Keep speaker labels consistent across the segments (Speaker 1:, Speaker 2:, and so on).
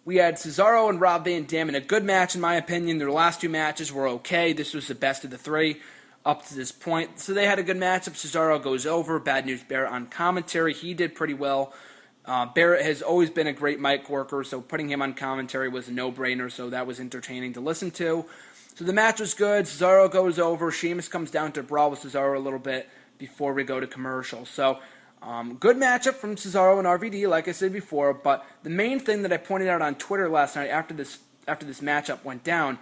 Speaker 1: We had Cesaro and Rob Van Dam in a good match, in my opinion. Their last two matches were okay. This was the best of the three up to this point. So they had a good matchup. Cesaro goes over. Bad News Barrett on commentary. He did pretty well. Barrett has always been a great mic worker, so putting him on commentary was a no-brainer, so that was entertaining to listen to. So the match was good. Cesaro goes over. Sheamus comes down to brawl with Cesaro a little bit before we go to commercial. So good matchup from Cesaro and RVD, like I said before, but the main thing that I pointed out on Twitter last night after this matchup went down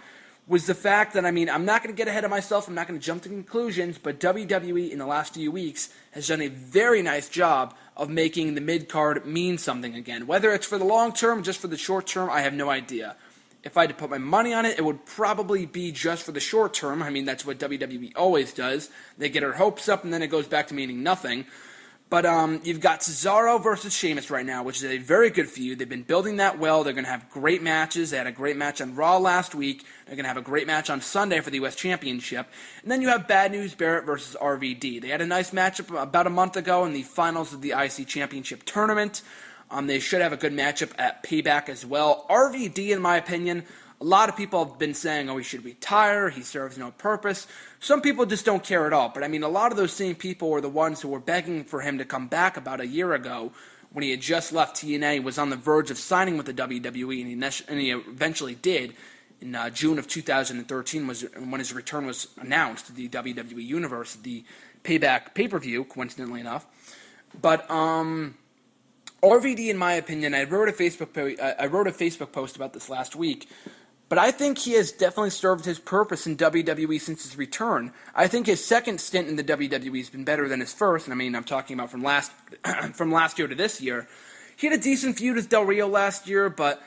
Speaker 1: was the fact that, I'm not going to get ahead of myself, I'm not going to jump to conclusions, but WWE in the last few weeks has done a very nice job of making the mid-card mean something again. Whether it's for the long term, just for the short term, I have no idea. If I had to put my money on it, it would probably be just for the short term. That's what WWE always does. They get our hopes up, and then it goes back to meaning nothing. But you've got Cesaro versus Sheamus right now, which is a very good feud. They've been building that well. They're going to have great matches. They had a great match on Raw last week. They're going to have a great match on Sunday for the U.S. Championship. And then you have Bad News Barrett versus RVD. They had a nice matchup about a month ago in the finals of the IC Championship Tournament. They should have a good matchup at Payback as well. RVD, in my opinion, a lot of people have been saying, he should retire, he serves no purpose. Some people just don't care at all. But, a lot of those same people were the ones who were begging for him to come back about a year ago when he had just left TNA, was on the verge of signing with the WWE, and he eventually did in June of 2013 when his return was announced to the WWE Universe, the Payback pay-per-view, coincidentally enough. But RVD, in my opinion, I wrote a Facebook post about this last week, but I think he has definitely served his purpose in WWE since his return. I think his second stint in the WWE has been better than his first, and I'm talking about from last year to this year. He had a decent feud with Del Rio last year, but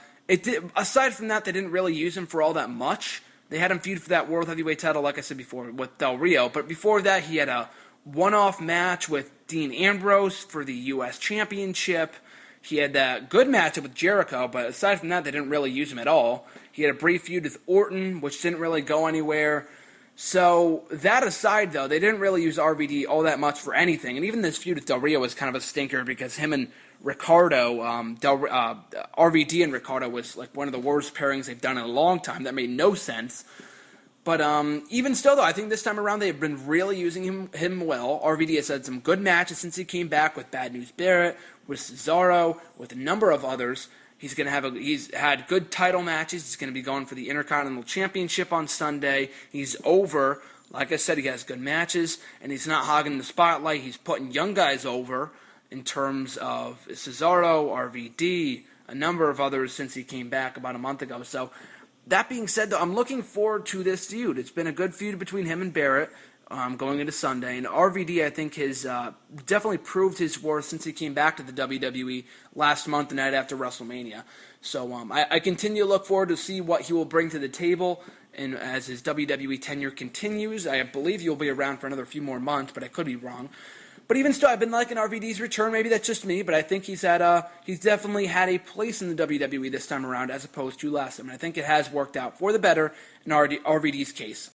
Speaker 1: aside from that, they didn't really use him for all that much. They had him feud for that World Heavyweight title, like I said before, with Del Rio, but before that, he had a one-off match with Dean Ambrose for the U.S. Championship. He had that good matchup with Jericho, but aside from that, they didn't really use him at all. He had a brief feud with Orton, which didn't really go anywhere. So that aside, though, they didn't really use RVD all that much for anything. And even this feud with Del Rio was kind of a stinker because him and Ricardo, RVD and Ricardo was like one of the worst pairings they've done in a long time. That made no sense. But even still, though, I think this time around they've been really using him well. RVD has had some good matches since he came back with Bad News Barrett, with Cesaro, with a number of others. He's had good title matches. He's going to be going for the Intercontinental Championship on Sunday. He's over. Like I said, he has good matches, and he's not hogging the spotlight. He's putting young guys over in terms of Cesaro, RVD, a number of others since he came back about a month ago. So that being said, though, I'm looking forward to this feud. It's been a good feud between him and Barrett going into Sunday. And RVD, I think, has definitely proved his worth since he came back to the WWE last month, the night after WrestleMania. So I continue to look forward to see what he will bring to the table and as his WWE tenure continues. I believe he'll be around for another few more months, but I could be wrong. But even still, I've been liking RVD's return. Maybe that's just me, but I think he's definitely had a place in the WWE this time around as opposed to last time. And I think it has worked out for the better in RVD's case.